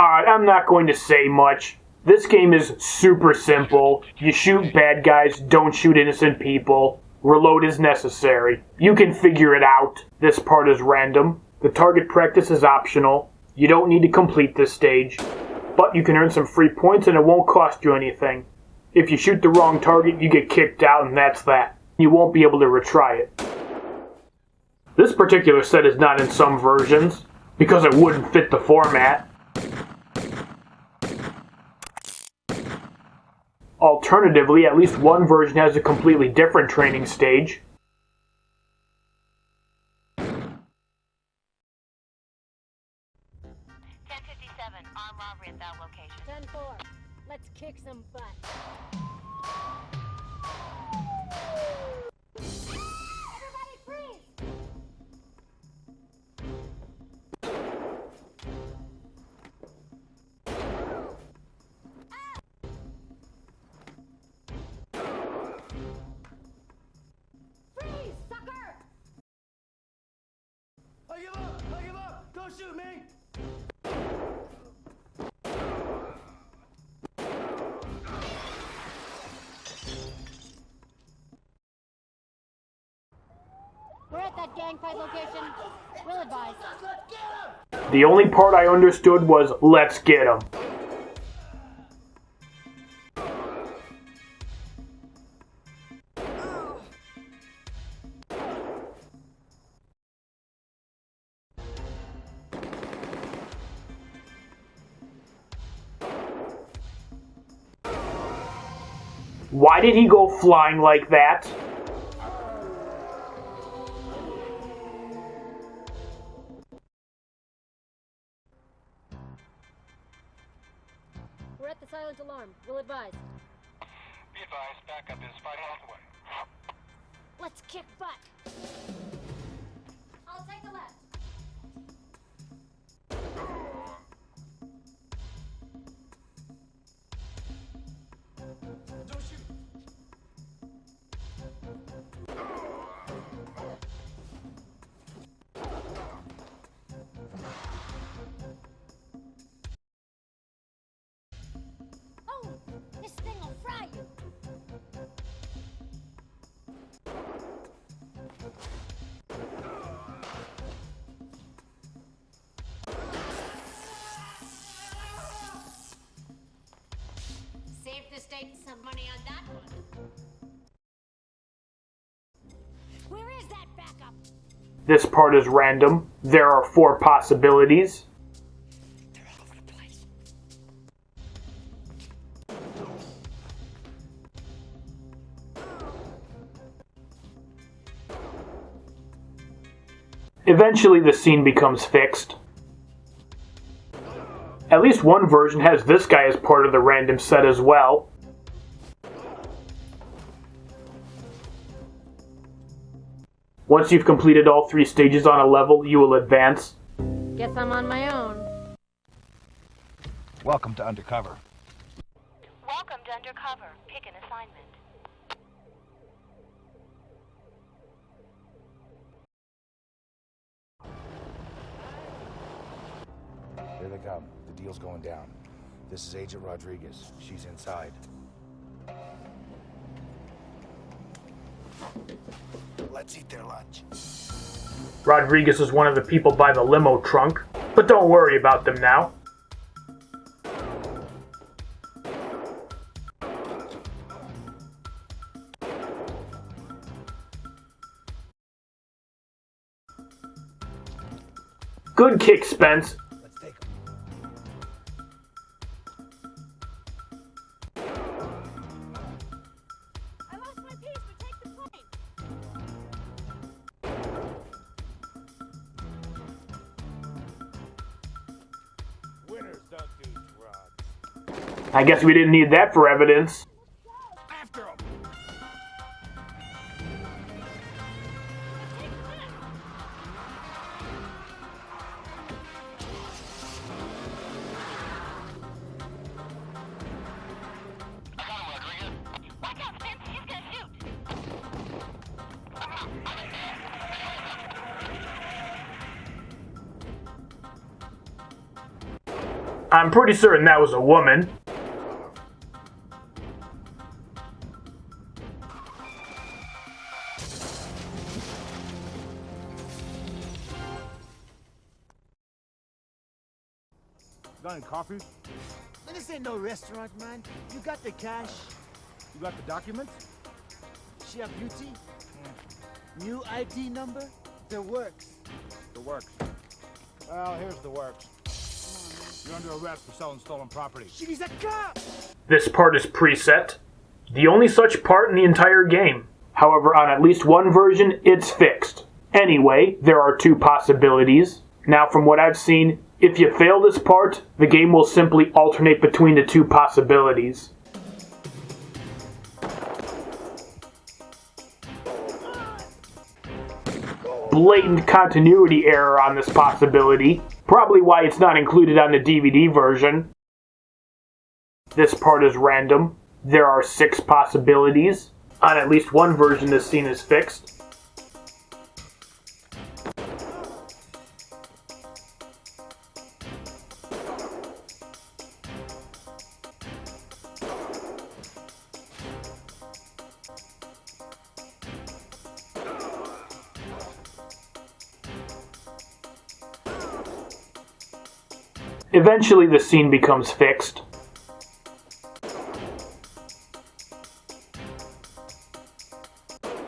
Alright, I'm not going to say much. This game is super simple. You shoot bad guys, don't shoot innocent people. Reload is necessary. You can figure it out. This part is random. The target practice is optional. You don't need to complete this stage. But you can earn some free points and it won't cost you anything. If you shoot the wrong target, you get kicked out and that's that. You won't be able to retry it. This particular set is not in some versions, because it wouldn't fit the format. Alternatively, at least one version has a completely different training stage. 1057, armed robbery at that location. 10-4, let's kick some butt. Everybody freeze! Freeze, sucker! I give up! I give up! Don't shoot me! We're at that gang fight location. We'll advise. The only part I understood was, let's get 'em. Why did he go flying like that? We're at the silent alarm. We'll advise. Be advised, backup is 5 miles away. Let's kick butt. I'll take the left. Don't shoot! Oh, this thing will fry you. Save the state some money on that one. Where is that backup? This part is random. There are 4 possibilities. They're all over the place. Eventually the scene becomes fixed. At least one version has this guy as part of the random set as well. Once you've completed all 3 stages on a level, you will advance. Guess I'm on my own. Welcome to Undercover. Welcome to Undercover. Pick an assignment. Here they come. The deal's going down. This is Agent Rodriguez. She's inside. Let's eat their lunch. Rodriguez is one of the people by the limo trunk, but don't worry about them now. Good kick, Spence. Let's take them. I lost my piece, but take the plane. Winners don't do drugs. I guess we didn't need that for evidence. After them! Watch out, Spence! He's gonna shoot! I'm pretty certain that was a woman. Got any coffee? Man, this ain't no restaurant, man. You got the cash? You got the documents? She have beauty? New ID number? The works. The works. Well, here's the works. You're under arrest for selling stolen property. She's a cop! This part is preset. The only such part in the entire game. However, on at least one version, it's fixed. Anyway, there are two possibilities. Now, from what I've seen, if you fail this part, the game will simply alternate between the two possibilities. Blatant continuity error on this possibility. Probably why it's not included on the DVD version. This part is random. There are 6 possibilities. On at least one version, this scene is fixed. Eventually, the scene becomes fixed. How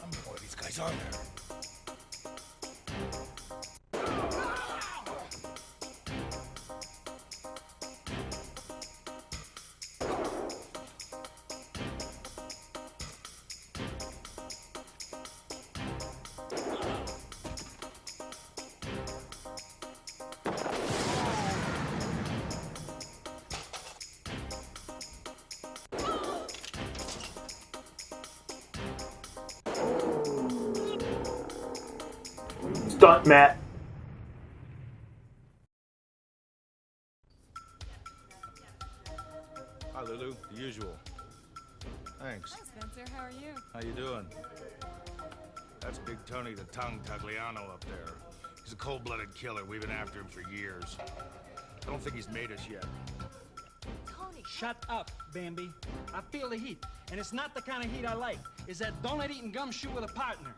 many more of these guys are there? Stunt Matt. Hi, Lulu. The usual. Thanks. Hi, Spencer. How are you? How you doing? That's Big Tony the Tongue Tagliano up there. He's a cold-blooded killer. We've been after him for years. I don't think he's made us yet. Tony. Shut up, Bambi. I feel the heat, and it's not the kind of heat I like. It's that donut-eating gumshoe with a partner.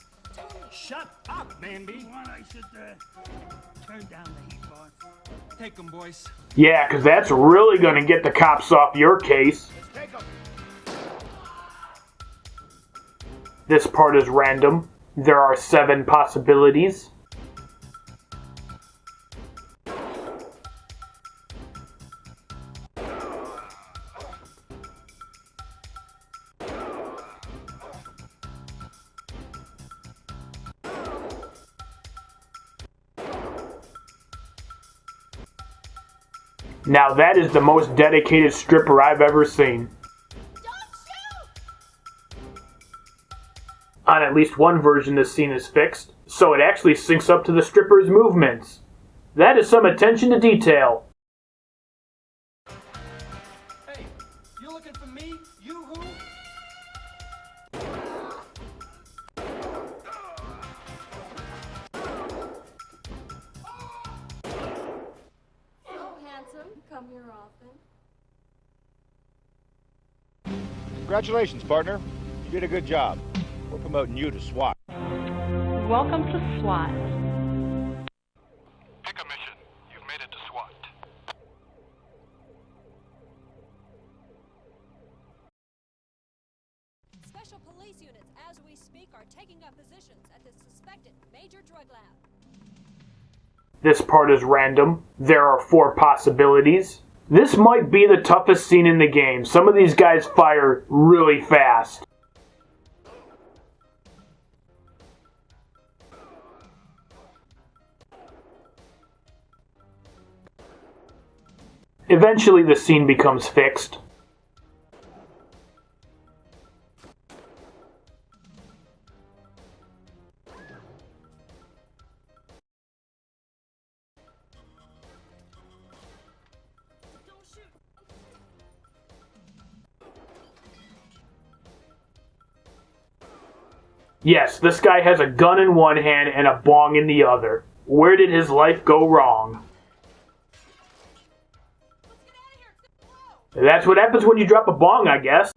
Shut up, Bambi. I should turn down the heat, boss. Take them, boys. Yeah, because that's really going to get the cops off your case. Take him. This part is random. There are 7 possibilities. Now that is the most dedicated stripper I've ever seen. Don't shoot! On at least one version, this scene is fixed, so it actually syncs up to the stripper's movements. That is some attention to detail. Hey, you looking for me? You who? So handsome. Come here often. Congratulations, partner. You did a good job. We're promoting you to SWAT. Welcome to SWAT. Pick a mission. You've made it to SWAT. Special police units, as we speak, are taking up positions at the suspected major drug lab. This part is random. There are 4 possibilities. This might be the toughest scene in the game. Some of these guys fire really fast. Eventually, the scene becomes fixed. Yes, this guy has a gun in one hand and a bong in the other. Where did his life go wrong? That's what happens when you drop a bong, I guess.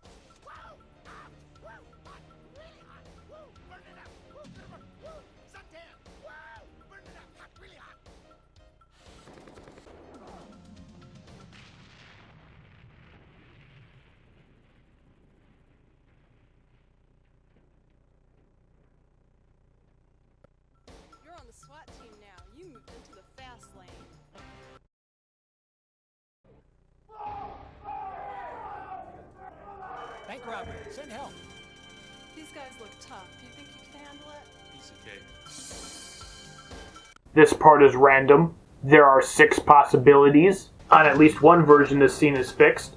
You're on the SWAT team now. You moved into the fast lane. Bank robbery. Send help. These guys look tough. Do you think you can handle it? Piece of cake. This part is random. There are 6 possibilities. On at least one version, this scene is fixed.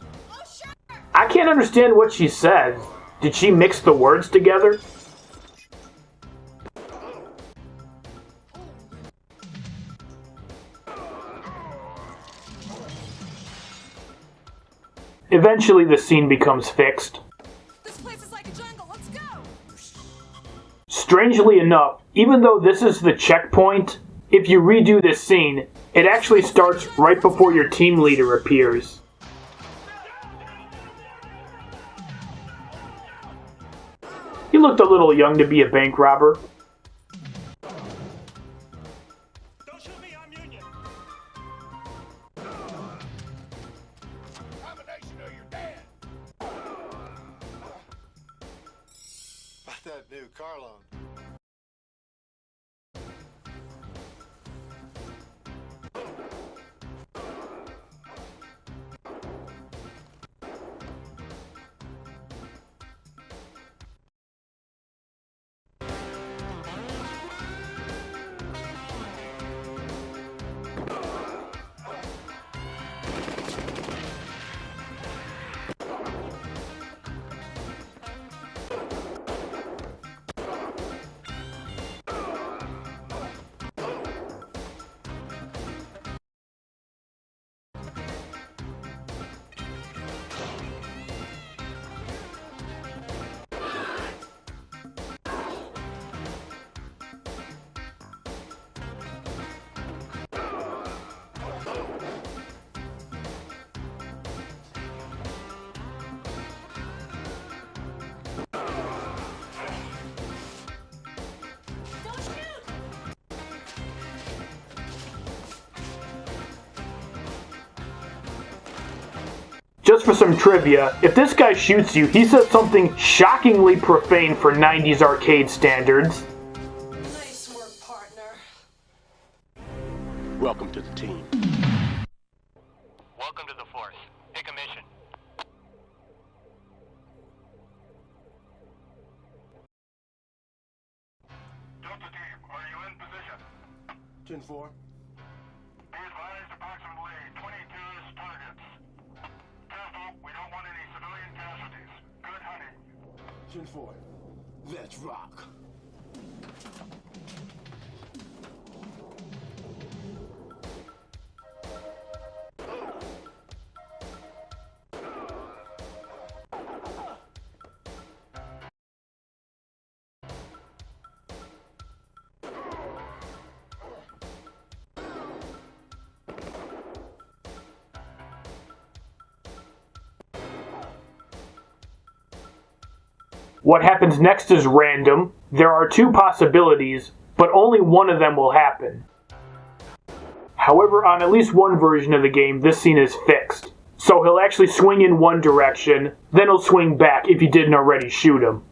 I can't understand what she says. Did she mix the words together? Eventually, the scene becomes fixed. This place is like a jungle. Let's go! Strangely enough, even though this is the checkpoint, if you redo this scene, it actually starts right before your team leader appears. He looked a little young to be a bank robber. Don't shoot me, I'm Union. Combination or you're dead. About that new car loan. Just for some trivia, if this guy shoots you, he says something shockingly profane for 90s arcade standards. Nice work, partner. Welcome to the team. Welcome to the Force. Pick a mission. Delta Team, are you in position? 10-4. Be advised approximately 22 targets. Careful, we don't want any civilian casualties. Good hunting. 10-4. Let's rock. What happens next is random. There are 2 possibilities, but only one of them will happen. However, on at least one version of the game, this scene is fixed. So he'll actually swing in one direction, then he'll swing back if you didn't already shoot him.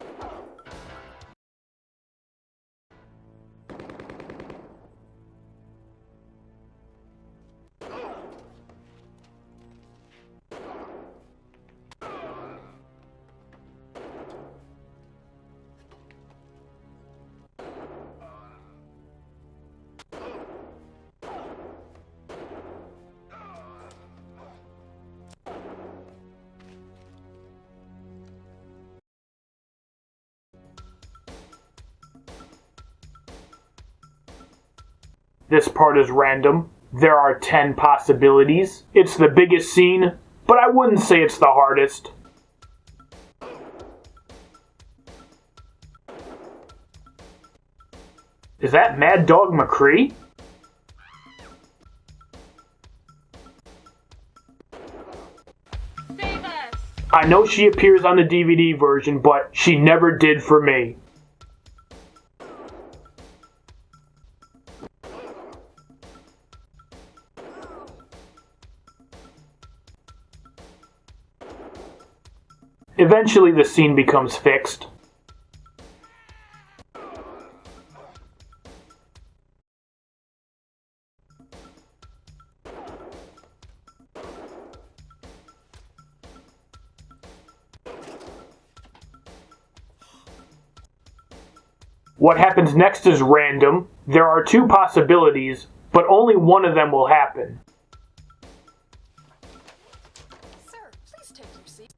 This part is random. There are 10 possibilities. It's the biggest scene, but I wouldn't say it's the hardest. Is that Mad Dog McCree? Save us! I know she appears on the DVD version, but she never did for me. Eventually the scene becomes fixed. What happens next is random. There are two possibilities, but only one of them will happen. Sir, please take your seat.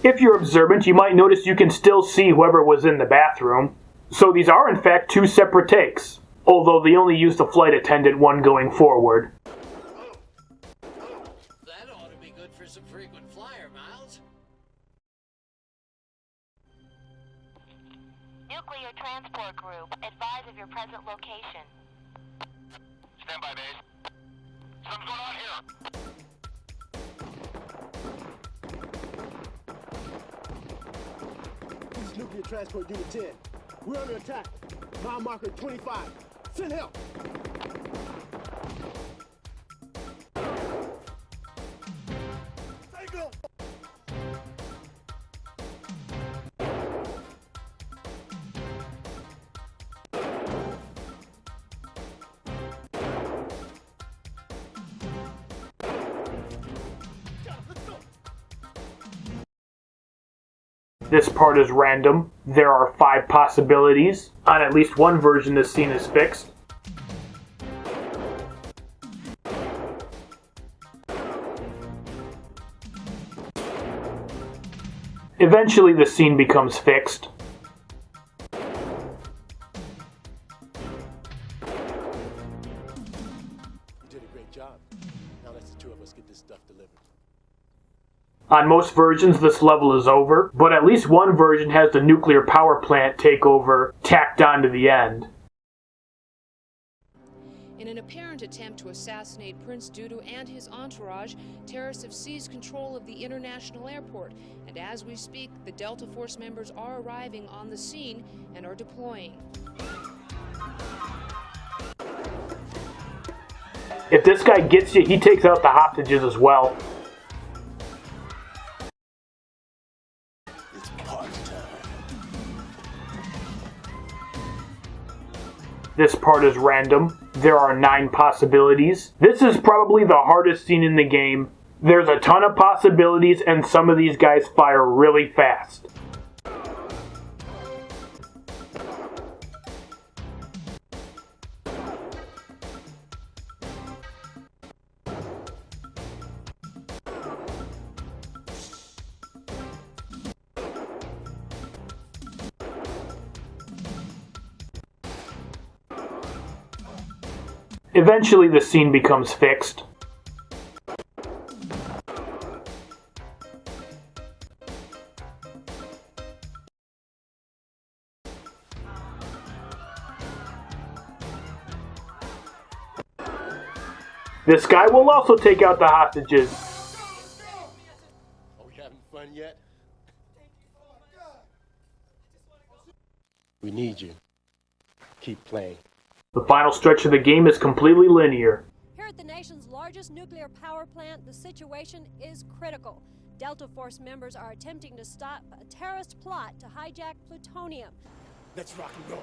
If you're observant, you might notice you can still see whoever was in the bathroom. So these are in fact two separate takes, although they only used the flight attendant one going forward. That ought to be good for some frequent flyer miles. Nuclear Transport Group, advise of your present location. Stand by, base. Something's going on here. This is Nuclear Transport Unit 10. We're under attack. Mile marker 25. Send help. Take them. This part is random. There are 5 possibilities. On at least one version, this scene is fixed. Eventually, the scene becomes fixed. You did a great job. Now let's the two of us get this stuff delivered. On most versions, this level is over, but at least one version has the nuclear power plant takeover tacked on to the end. In an apparent attempt to assassinate Prince Dudu and his entourage, terrorists have seized control of the international airport, and as we speak, the Delta Force members are arriving on the scene and are deploying. If this guy gets you, he takes out the hostages as well. This part is random. There are 9 possibilities. This is probably the hardest scene in the game. There's a ton of possibilities and some of these guys fire really fast. Eventually the scene becomes fixed. This guy will also take out the hostages. Are we having fun yet? We need you. Keep playing. The final stretch of the game is completely linear. Here at the nation's largest nuclear power plant, the situation is critical. Delta Force members are attempting to stop a terrorist plot to hijack plutonium. Let's rock and roll.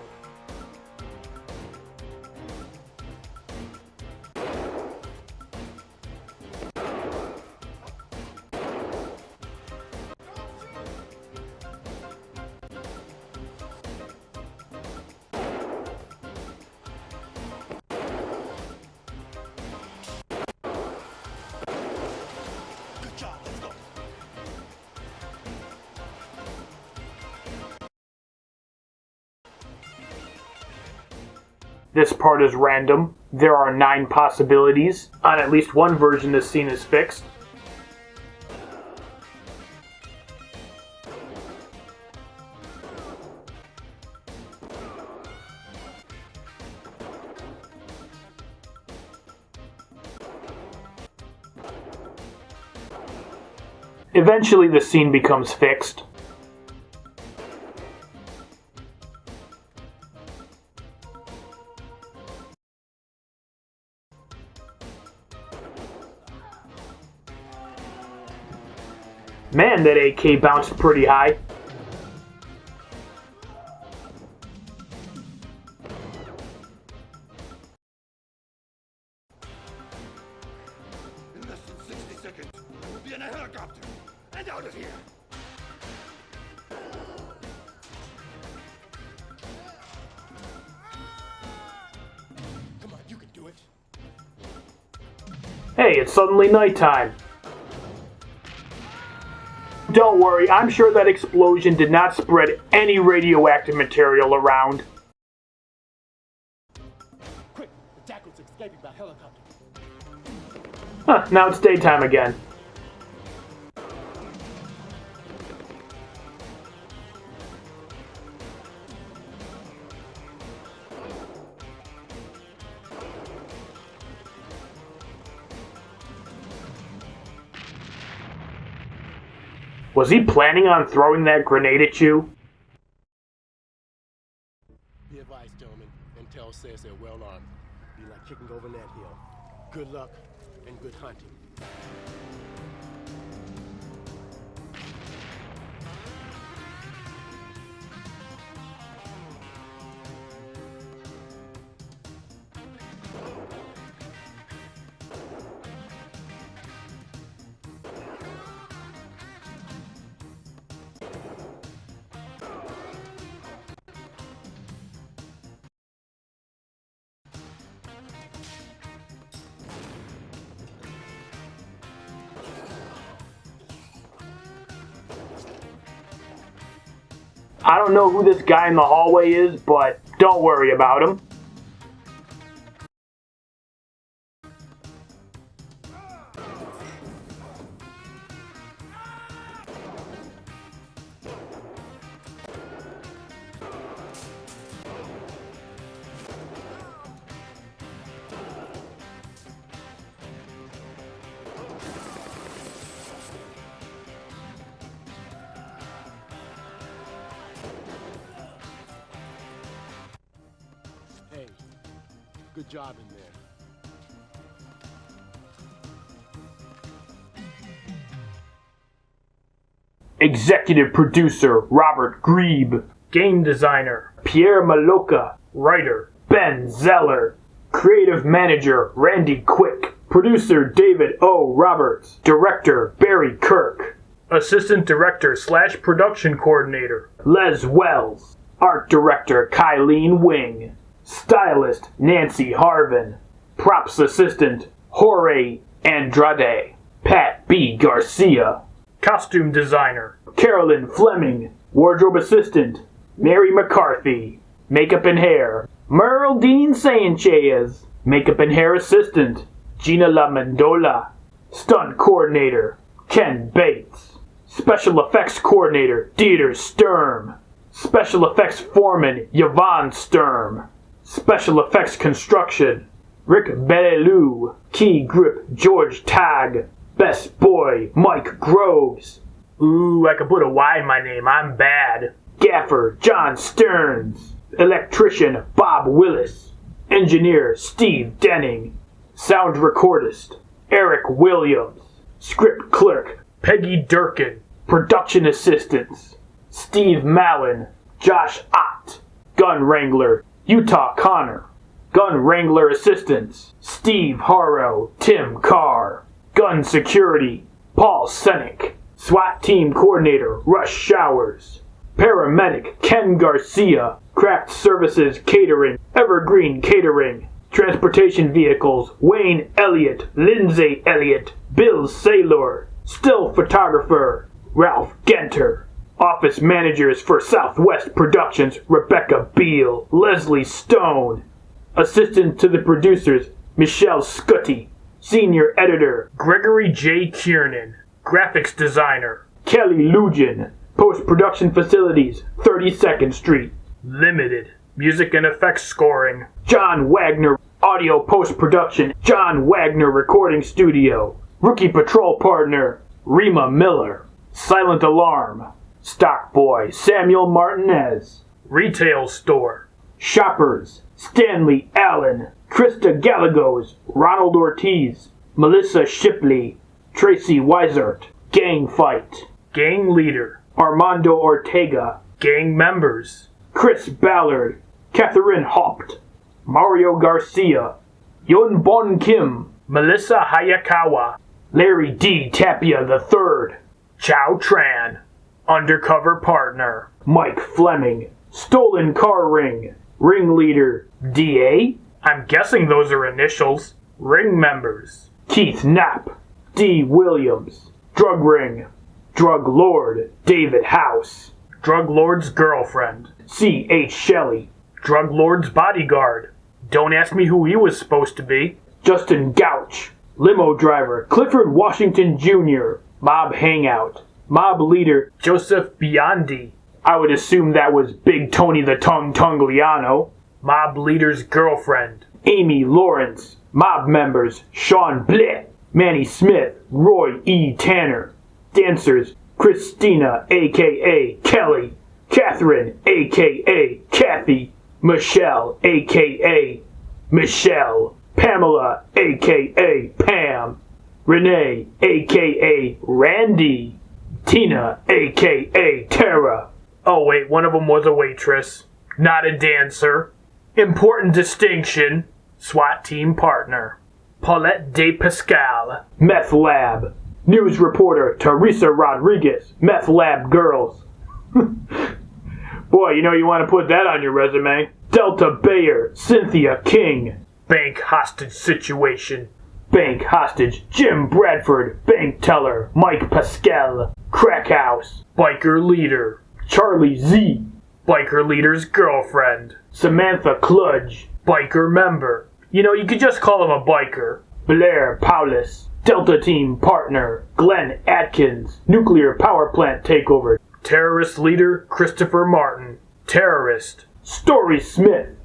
This part is random. There are 9 possibilities. On at least one version, this scene is fixed. Eventually the scene becomes fixed. Man, that AK bounced pretty high. In less than 60 seconds, we'll be in a helicopter and out of here. Come on, you can do it. Hey, it's suddenly nighttime. Don't worry, I'm sure that explosion did not spread any radioactive material around. Quick, the Jackal's escaping by helicopter. Huh, now it's daytime again. Was he planning on throwing that grenade at you? Be advised, gentlemen. Intel says they're well armed. Be like kicking over that hill. Good luck and good hunting. I don't know who this guy in the hallway is, but don't worry about him. Hey, good job in there. Executive producer Robert Grieb. Game designer Pierre Maloka. Writer Ben Zeller. Creative manager Randy Quick. Producer David O. Roberts. Director Barry Kirk. Assistant director / production coordinator Les Wells. Art director Kylene Wing. Stylist Nancy Harvin. Props assistant Jorge Andrade. Pat B. Garcia. Costume designer Carolyn Fleming. Wardrobe assistant Mary McCarthy. Makeup and hair Merle Dean Sanchez. Makeup and hair assistant Gina LaMendola. Stunt coordinator Ken Bates. Special effects coordinator Dieter Sturm. Special effects foreman Yvonne Sturm. Special effects construction Rick Bellelou. Key grip George Tagg. Best boy Mike Groves. Ooh, I could put a Y in my name, I'm bad. Gaffer John Stearns. Electrician Bob Willis. Engineer Steve Denning. Sound recordist Eric Williams. Script clerk Peggy Durkin. Production assistants Steve Mallon. Josh Ott. Gun wrangler Utah Connor. Gun wrangler assistants Steve Harrow. Tim Carr. Gun security Paul Senick. SWAT team coordinator Rush Showers. Paramedic Ken Garcia. Craft services catering Evergreen Catering. Transportation vehicles Wayne Elliott. Lindsay Elliott. Bill Saylor. Still photographer Ralph Genter. Office managers for Southwest Productions Rebecca Beal. Leslie Stone. Assistant to the producers Michelle Scutty. Senior editor Gregory J. Kiernan. Graphics designer Kelly Lugin. Post-production facilities 32nd Street. Limited. Music and effects scoring John Wagner. Audio post-production John Wagner Recording Studio. Rookie patrol partner Rima Miller. Silent Alarm. Stock Boy Samuel Martinez. Retail Store. Shoppers Stanley Allen. Krista Gallegos. Ronald Ortiz. Melissa Shipley. Tracy Weisert. Gang Fight. Gang Leader Armando Ortega. Gang Members Chris Ballard. Catherine Haupt. Mario Garcia. Yun Bon Kim. Melissa Hayakawa. Larry D. Tapia III. Chow Tran. Undercover Partner Mike Fleming. Stolen Car Ring. Ringleader DA? I'm guessing those are initials. Ring Members Keith Knapp. D. Williams. Drug Ring. Drug Lord David House. Drug Lord's Girlfriend C. H. Shelley. Drug Lord's Bodyguard. Don't ask me who he was supposed to be. Justin Gouch. Limo Driver Clifford Washington Jr. Mob Hangout. Mob Leader Joseph Biondi. I would assume that was Big Tony the Tongue Tongliano. Mob Leader's Girlfriend Amy Lawrence. Mob Members Sean Blitt. Manny Smith. Roy E. Tanner. Dancers Christina a.k.a. Kelly. Catherine a.k.a. Kathy. Michelle a.k.a. Michelle. Pamela a.k.a. Pam. Renee a.k.a. Randy. Tina a.k.a. Tara. Oh wait, one of them was a waitress. Not a dancer. Important distinction. SWAT team partner Paulette De Pascal. Meth Lab. News reporter Teresa Rodriguez. Meth Lab Girls. Boy, you know you want to put that on your resume. Delta Bayer. Cynthia King. Bank hostage situation. Bank hostage Jim Bradford. Bank teller Mike Pascal. Crack house. Biker leader Charlie Z. Biker leader's girlfriend Samantha Kludge. Biker member. You know, you could just call him a biker. Blair Paulus. Delta team partner Glenn Atkins. Nuclear power plant takeover. Terrorist leader Christopher Martin. Terrorist Story Smith.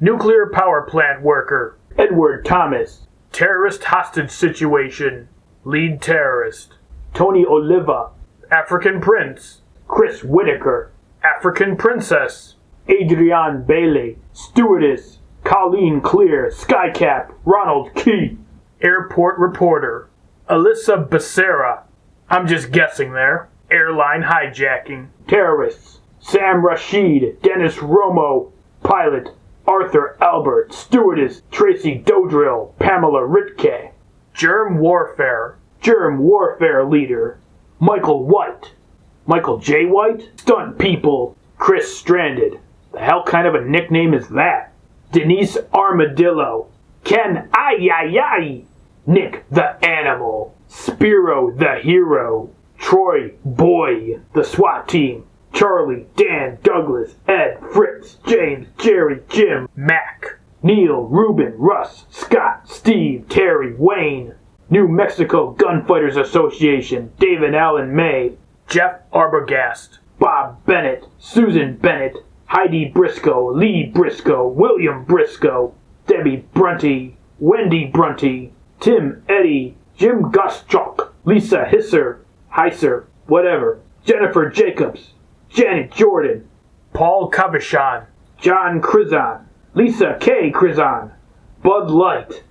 Nuclear power plant worker Edward Thomas. Terrorist hostage situation. Lead terrorist Tony Oliva. African prince Chris Whitaker. African princess Adrienne Bailey. Stewardess Colleen Clear. Skycap Ronald Key. Airport reporter Alyssa Becerra. I'm just guessing there. Airline hijacking. Terrorists Sam Rashid. Dennis Romo. Pilot Arthur Albert. Stewardess Tracy Dodrill. Pamela Ritke. Germ warfare. Germ warfare leader Michael White. Michael J. White. Stunt people Chris Stranded. The hell kind of a nickname is that? Denise Armadillo. Ken Ayayay. Nick the Animal. Spiro the Hero. Troy Boy. The SWAT team. Charlie, Dan, Douglas, Ed, Fritz, James, Jerry, Jim, Mac. Neil, Ruben, Russ, Scott, Steve, Terry, Wayne. New Mexico Gunfighters Association. David Allen May. Jeff Arbogast. Bob Bennett. Susan Bennett. Heidi Briscoe. Lee Briscoe. William Briscoe. Debbie Brunty. Wendy Brunty. Tim Eddy. Jim Goschalk. Lisa Heiser. Whatever. Jennifer Jacobs. Janet Jordan. Paul Cavachon. John Krizan. Lisa K. Krizan. Bud Light.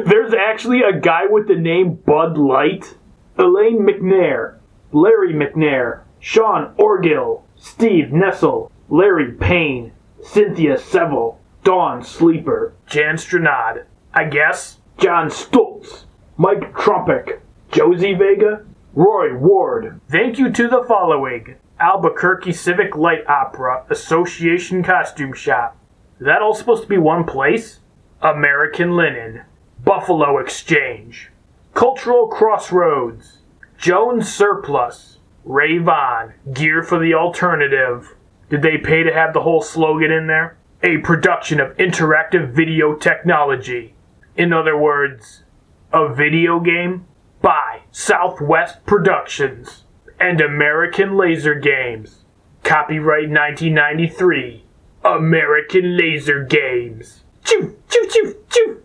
There's actually a guy with the name Bud Light. Elaine McNair. Larry McNair. Sean Orgill. Steve Nessel. Larry Payne. Cynthia Seville. Dawn Sleeper. Jan Stranad. I guess. John Stoltz. Mike Trumpick. Josie Vega. Roy Ward. Thank you to the following. Albuquerque Civic Light Opera Association Costume Shop. Is that all supposed to be one place? American Linen. Buffalo Exchange. Cultural Crossroads. Jones Surplus. Ray Vaughn. Gear for the Alternative. Did they pay to have the whole slogan in there? A production of interactive video technology. In other words, a video game? By Southwest Productions and American Laser Games. Copyright 1993. American Laser Games. Choo, choo, choo, choo.